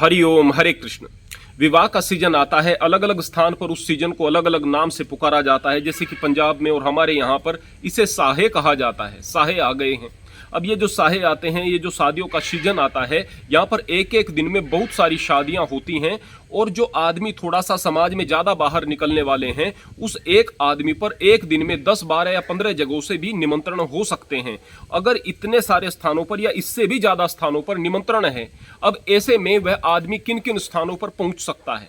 हरिओम हरे कृष्ण। विवाह का सीजन आता है, अलग अलग स्थान पर उस सीजन को अलग अलग नाम से पुकारा जाता है। जैसे कि पंजाब में और हमारे यहाँ पर इसे साहे कहा जाता है। साहे आ गए हैं। अब ये जो साहे आते हैं, ये जो शादियों का सीजन आता है, यहाँ पर एक एक दिन में बहुत सारी शादियाँ होती हैं। और जो आदमी थोड़ा सा समाज में ज़्यादा बाहर निकलने वाले हैं, उस एक आदमी पर एक दिन में 10, 12 या 15 जगहों से भी निमंत्रण हो सकते हैं। अगर इतने सारे स्थानों पर या इससे भी ज़्यादा स्थानों पर निमंत्रण है, अब ऐसे में वह आदमी किन किन स्थानों पर पहुंच सकता है।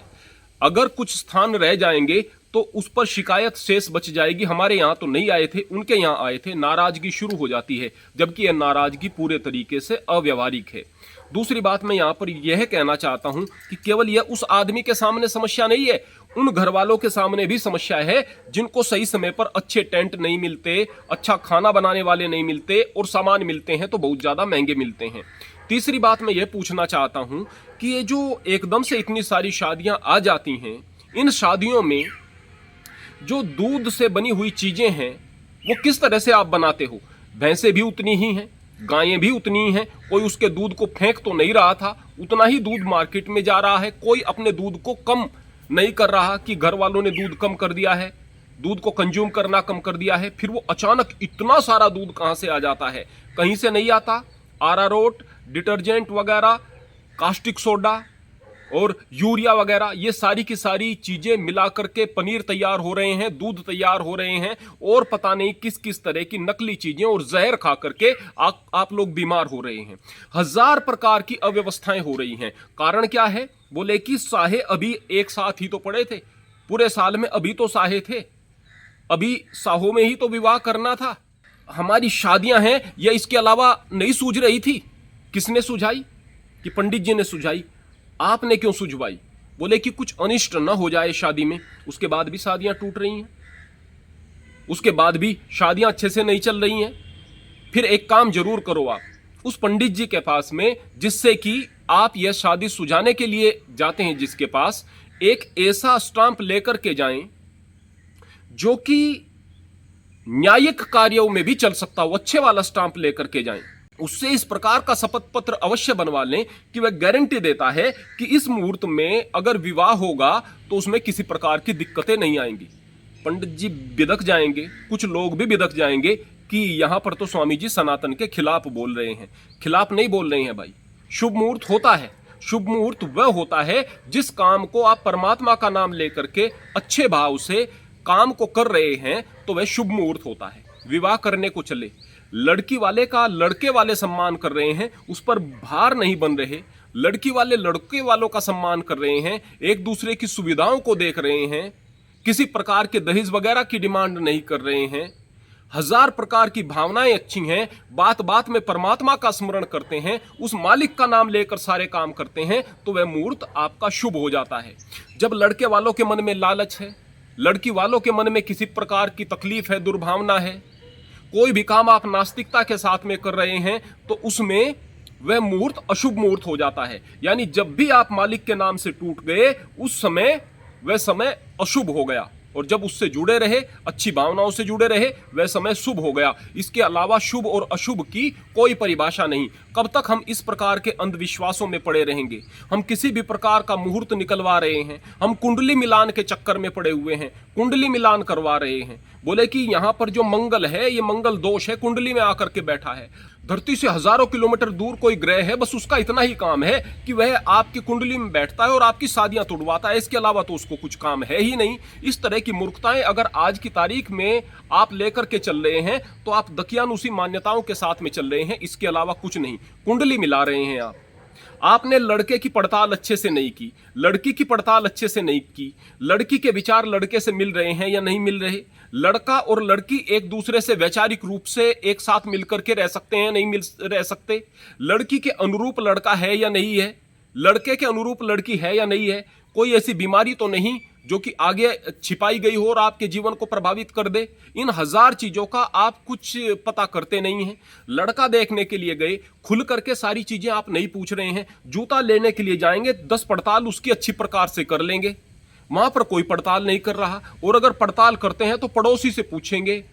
अगर कुछ स्थान रह जाएंगे तो उस पर शिकायत शेष बच जाएगी, हमारे यहाँ तो नहीं आए थे, उनके यहाँ आए थे, नाराजगी शुरू हो जाती है। जबकि यह नाराजगी पूरे तरीके से अव्यवहारिक है। दूसरी बात मैं यहाँ पर यह कहना चाहता हूं कि केवल यह उस आदमी के सामने समस्या नहीं है, उन घर वालों के सामने भी समस्या है जिनको सही समय पर अच्छे टेंट नहीं मिलते, अच्छा खाना बनाने वाले नहीं मिलते, और सामान मिलते हैं तो बहुत ज्यादा महंगे मिलते हैं। तीसरी बात मैं ये पूछना चाहता हूं कि ये जो एकदम से इतनी सारी शादियां आ जाती हैं, इन शादियों में जो दूध से बनी हुई चीजें हैं वो किस तरह से आप बनाते हो। भैंसें भी उतनी ही हैं, गायें भी उतनी ही हैं, कोई उसके दूध को फेंक तो नहीं रहा था, उतना ही दूध मार्केट में जा रहा है। कोई अपने दूध को कम नहीं कर रहा कि घर वालों ने दूध कम कर दिया है, दूध को कंज्यूम करना कम कर दिया है। फिर वो अचानक इतना सारा दूध कहां से आ जाता है? कहीं से नहीं आता। अरारोट, डिटर्जेंट वगैरह, कास्टिक सोडा और यूरिया वगैरह, ये सारी की सारी चीजें मिला करके पनीर तैयार हो रहे हैं, दूध तैयार हो रहे हैं, और पता नहीं किस किस तरह की नकली चीजें और जहर खा करके आप लोग बीमार हो रहे हैं। हजार प्रकार की अव्यवस्थाएं हो रही हैं। कारण क्या है? बोले कि साहे अभी एक साथ ही तो पड़े थे पूरे साल में, अभी तो साहे थे, अभी साहों में ही तो विवाह करना था। हमारी शादियां हैं, या इसके अलावा नहीं सूझ रही थी? किसने सुझाई? कि पंडित जी ने सुझाई। आपने क्यों सुझवाई? बोले कि कुछ अनिष्ट न हो जाए शादी में। उसके बाद भी शादियां टूट रही हैं, उसके बाद भी शादियां अच्छे से नहीं चल रही हैं। फिर एक काम जरूर करो, आप उस पंडित जी के पास में, जिससे कि आप यह शादी सुझाने के लिए जाते हैं, जिसके पास एक ऐसा स्टांप लेकर के जाएं जो कि न्यायिक कार्यों में भी चल सकता हो, अच्छे वाला स्टांप लेकर के जाएं। उससे इस प्रकार का शपथ पत्र अवश्य बनवा लें कि वह गारंटी देता है कि इस मुहूर्त में अगर विवाह होगा तो उसमें किसी प्रकार की दिक्कतें नहीं आएंगी। पंडित जी बिदक जाएंगे, कुछ लोग भी बिदक जाएंगे कि यहां पर तो स्वामी जी सनातन के खिलाफ बोल रहे हैं। खिलाफ नहीं बोल रहे हैं भाई। शुभ मुहूर्त होता है। शुभ मुहूर्त वह होता है जिस काम को आप परमात्मा का नाम लेकर के अच्छे भाव से काम को कर रहे हैं, तो वह शुभ मुहूर्त होता है। विवाह करने को चले, लड़की वाले का लड़के वाले सम्मान कर रहे हैं, उस पर भार नहीं बन रहे, लड़की वाले लड़के वालों का सम्मान कर रहे हैं, एक दूसरे की सुविधाओं को देख रहे हैं, किसी प्रकार के दहेज वगैरह की डिमांड नहीं कर रहे हैं, हजार प्रकार की भावनाएं अच्छी हैं, बात बात में परमात्मा का स्मरण करते हैं, उस मालिक का नाम लेकर सारे काम करते हैं, तो वह मुहूर्त आपका शुभ हो जाता है। जब लड़के वालों के मन में लालच है, लड़की वालों के मन में किसी प्रकार की तकलीफ है, दुर्भावना है, कोई भी काम आप नास्तिकता के साथ में कर रहे हैं, तो उसमें वह मुहूर्त अशुभ मुहूर्त हो जाता है। यानी जब भी आप मालिक के नाम से टूट गए, उस समय वह समय अशुभ हो गया, और जब उससे जुड़े रहे, अच्छी भावनाओं से जुड़े रहे, वह समय शुभ हो गया। इसके अलावा शुभ और अशुभ की कोई परिभाषा नहीं। कब तक हम इस प्रकार के अंधविश्वासों में पड़े रहेंगे? हम किसी भी प्रकार का मुहूर्त निकलवा रहे हैं, हम कुंडली मिलान के चक्कर में पड़े हुए हैं, कुंडली मिलान करवा रहे हैं। बोले कि यहां पर जो मंगल है, ये मंगल दोष है, कुंडली में आकर के बैठा है। धरती से हजारों किलोमीटर दूर कोई ग्रह है, बस उसका इतना ही काम है कि वह आपकी कुंडली में बैठता है और आपकी शादियां तोड़वाता है। इसके अलावा तो उसको कुछ काम है ही नहीं। इस तरह की मूर्खताएं अगर आज की तारीख में आप लेकर के चल रहे हैं, तो आप दकियानुसी मान्यताओं के साथ में चल रहे हैं। इसके अलावा कुछ नहीं, कुंडली मिला रहे हैं आप। आपने लड़के की पड़ताल अच्छे से नहीं की, लड़की की पड़ताल अच्छे से नहीं की, लड़की के विचार लड़के से मिल रहे हैं या नहीं मिल रहे, लड़का और लड़की एक दूसरे से वैचारिक रूप से एक साथ मिलकर के रह सकते हैं, नहीं मिल रह सकते, लड़की के अनुरूप लड़का है या नहीं है, लड़के के अनुरूप लड़की है या नहीं है, कोई ऐसी बीमारी तो नहीं जो कि आगे छिपाई गई हो और आपके जीवन को प्रभावित कर दे। इन हजार चीजों का आप कुछ पता करते नहीं हैं। लड़का देखने के लिए गए, खुल करके सारी चीजें आप नहीं पूछ रहे हैं। जूता लेने के लिए जाएंगे, 10 पड़ताल उसकी अच्छी प्रकार से कर लेंगे, वहां पर कोई पड़ताल नहीं कर रहा। और अगर पड़ताल करते हैं तो पड़ोसी से पूछेंगे,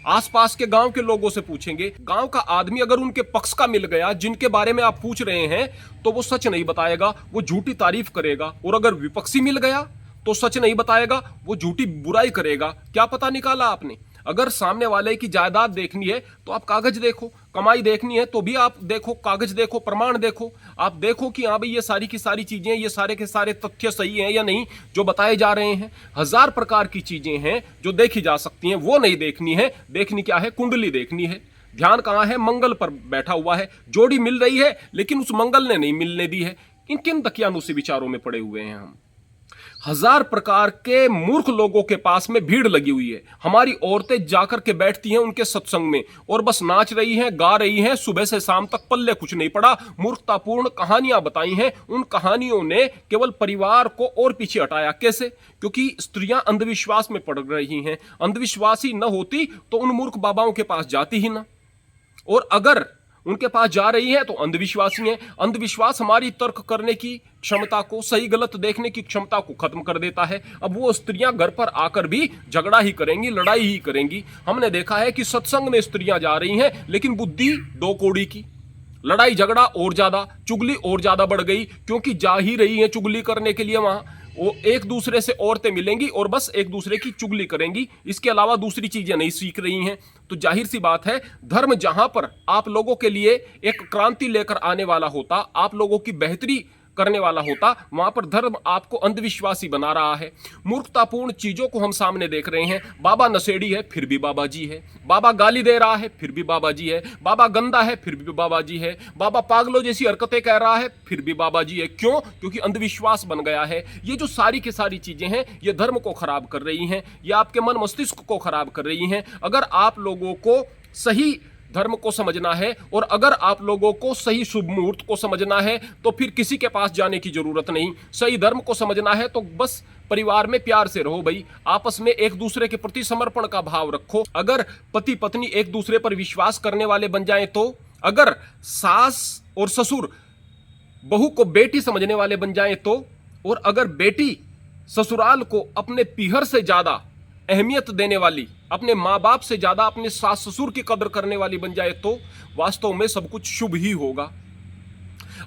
आसपास के गांव के लोगों से पूछेंगे, गांव का आदमी अगर उनके पक्ष का मिल गया, जिनके बारे में आप पूछ रहे हैं, तो वो सच नहीं बताएगा, वो झूठी तारीफ करेगा। और अगर विपक्षी मिल गया तो सच नहीं बताएगा, वो झूठी बुराई करेगा। क्या पता निकाला आपने? अगर सामने वाले की जायदाद देखनी है तो आप कागज देखो, कमाई देखनी है तो भी आप देखो, कागज देखो, प्रमाण देखो। आप देखो कि हाँ भाई ये सारी की सारी चीजें, ये सारे के सारे तथ्य सही हैं या नहीं जो बताए जा रहे हैं। हजार प्रकार की चीजें हैं जो देखी जा सकती हैं, वो नहीं देखनी है। देखनी क्या है? कुंडली देखनी है। ध्यान कहाँ है? मंगल पर बैठा हुआ है। जोड़ी मिल रही है लेकिन उस मंगल ने नहीं मिलने दी है। इन किन दकियानुसी विचारों में पड़े हुए हैं हम? हजार प्रकार के मूर्ख लोगों के पास में भीड़ लगी हुई है। हमारी औरतें जाकर के बैठती हैं उनके सत्संग में और बस नाच रही हैं, गा रही हैं, सुबह से शाम तक पल्ले कुछ नहीं पड़ा। मूर्खतापूर्ण कहानियां बताई हैं। उन कहानियों ने केवल परिवार को और पीछे हटाया। कैसे? क्योंकि स्त्रियां अंधविश्वास में पड़ रही हैं। अंधविश्वासी न होती तो उन मूर्ख बाबाओं के पास जाती ही ना, और अगर उनके पास जा रही है तो अंधविश्वासी है। अंधविश्वास हमारी तर्क करने की क्षमता को, सही गलत देखने की क्षमता को खत्म कर देता है। अब वो स्त्रियां घर पर आकर भी झगड़ा ही करेंगी, लड़ाई ही करेंगी। हमने देखा है कि सत्संग में स्त्रियां जा रही हैं लेकिन बुद्धि दो कौड़ी की। लड़ाई झगड़ा और ज्यादा, चुगली और ज्यादा बढ़ गई, क्योंकि जा ही रही है चुगली करने के लिए। वहां वो एक दूसरे से औरतें मिलेंगी और बस एक दूसरे की चुगली करेंगी, इसके अलावा दूसरी चीजें नहीं सीख रही हैं। तो जाहिर सी बात है, धर्म जहां पर आप लोगों के लिए एक क्रांति लेकर आने वाला होता, आप लोगों की बेहतरी करने वाला होता, वहां पर धर्म आपको अंधविश्वासी बना रहा है। मूर्खतापूर्ण चीजों को हम सामने देख रहे हैं। बाबा नशेड़ी है फिर भी बाबा जी है, बाबा गाली दे रहा है फिर भी बाबा जी है, बाबा गंदा है फिर भी बाबा जी है, बाबा पागलों जैसी हरकतें कह रहा है फिर भी बाबा जी है। क्यों? क्योंकि अंधविश्वास बन गया है। ये जो सारी की सारी चीजें हैं, ये धर्म को खराब कर रही हैं, ये आपके मन मस्तिष्क को खराब कर रही हैं। अगर आप लोगों को सही धर्म को समझना है और अगर आप लोगों को सही शुभ मुहूर्त को समझना है तो फिर किसी के पास जाने की जरूरत नहीं। सही धर्म को समझना है तो बस परिवार में प्यार से रहो भाई, आपस में एक दूसरे के प्रति समर्पण का भाव रखो। अगर पति पत्नी एक दूसरे पर विश्वास करने वाले बन जाएं तो, अगर सास और ससुर बहू को बेटी समझने वाले बन जाएं तो, और अगर बेटी ससुराल को अपने पीहर से ज्यादा अहमियत देने वाली, अपने माँ बाप से ज्यादा अपने सास ससुर की कदर करने वाली बन जाए तो वास्तव में सब कुछ शुभ ही होगा।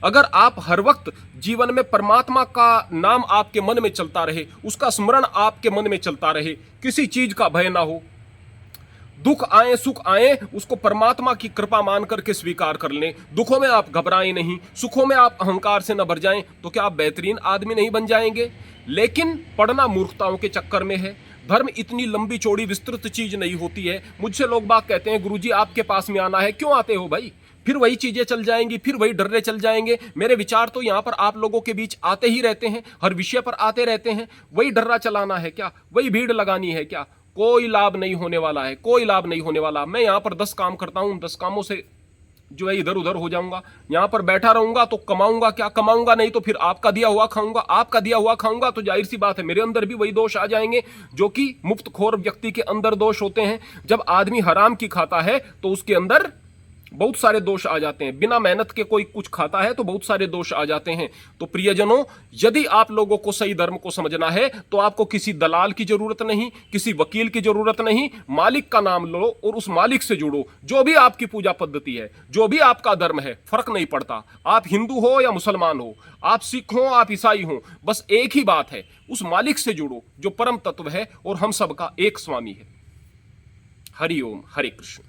अगर आप हर वक्त जीवन में परमात्मा का नाम आपके मन में चलता रहे, उसका स्मरण आपके मन में चलता रहे, किसी चीज का भय ना हो, दुख आए सुख आए उसको परमात्मा की कृपा मान करके स्वीकार कर लें, दुखों में आप घबराएं नहीं, सुखों में आप अहंकार से न भर जाएं, तो क्या आप बेहतरीन आदमी नहीं बन जाएंगे? लेकिन पढ़ना मूर्खताओं के चक्कर में है। धर्म इतनी लंबी चौड़ी विस्तृत चीज नहीं होती है। मुझसे लोग बाग कहते हैं गुरुजी आपके पास में आना है, क्यों आते हो भाई? फिर वही चीजें चल जाएंगी, फिर वही डर्रे चल जाएंगे। मेरे विचार तो यहाँ पर आप लोगों के बीच आते ही रहते हैं, हर विषय पर आते रहते हैं। वही डर्रा चलाना है क्या? वही भीड़ लगानी है क्या? कोई लाभ नहीं होने वाला है, कोई लाभ नहीं होने वाला। मैं यहाँ पर 10 काम करता हूँ, 10 कामों से जो है इधर उधर हो जाऊंगा। यहाँ पर बैठा रहूंगा तो कमाऊंगा क्या? कमाऊंगा नहीं तो फिर आपका दिया हुआ खाऊंगा। आपका दिया हुआ खाऊंगा तो जाहिर सी बात है मेरे अंदर भी वही दोष आ जाएंगे जो कि मुफ्तखोर व्यक्ति के अंदर दोष होते हैं। जब आदमी हराम की खाता है तो उसके अंदर बहुत सारे दोष आ जाते हैं। बिना मेहनत के कोई कुछ खाता है तो बहुत सारे दोष आ जाते हैं। तो प्रियजनों, यदि आप लोगों को सही धर्म को समझना है तो आपको किसी दलाल की जरूरत नहीं, किसी वकील की जरूरत नहीं। मालिक का नाम लो और उस मालिक से जुड़ो। जो भी आपकी पूजा पद्धति है, जो भी आपका धर्म है, फर्क नहीं पड़ता। आप हिंदू हो या मुसलमान हो, आप सिख हो, आप ईसाई हो, बस एक ही बात है, उस मालिक से जुड़ो जो परम तत्व है और हम सबका एक स्वामी है। हरि ओम, हरे कृष्ण।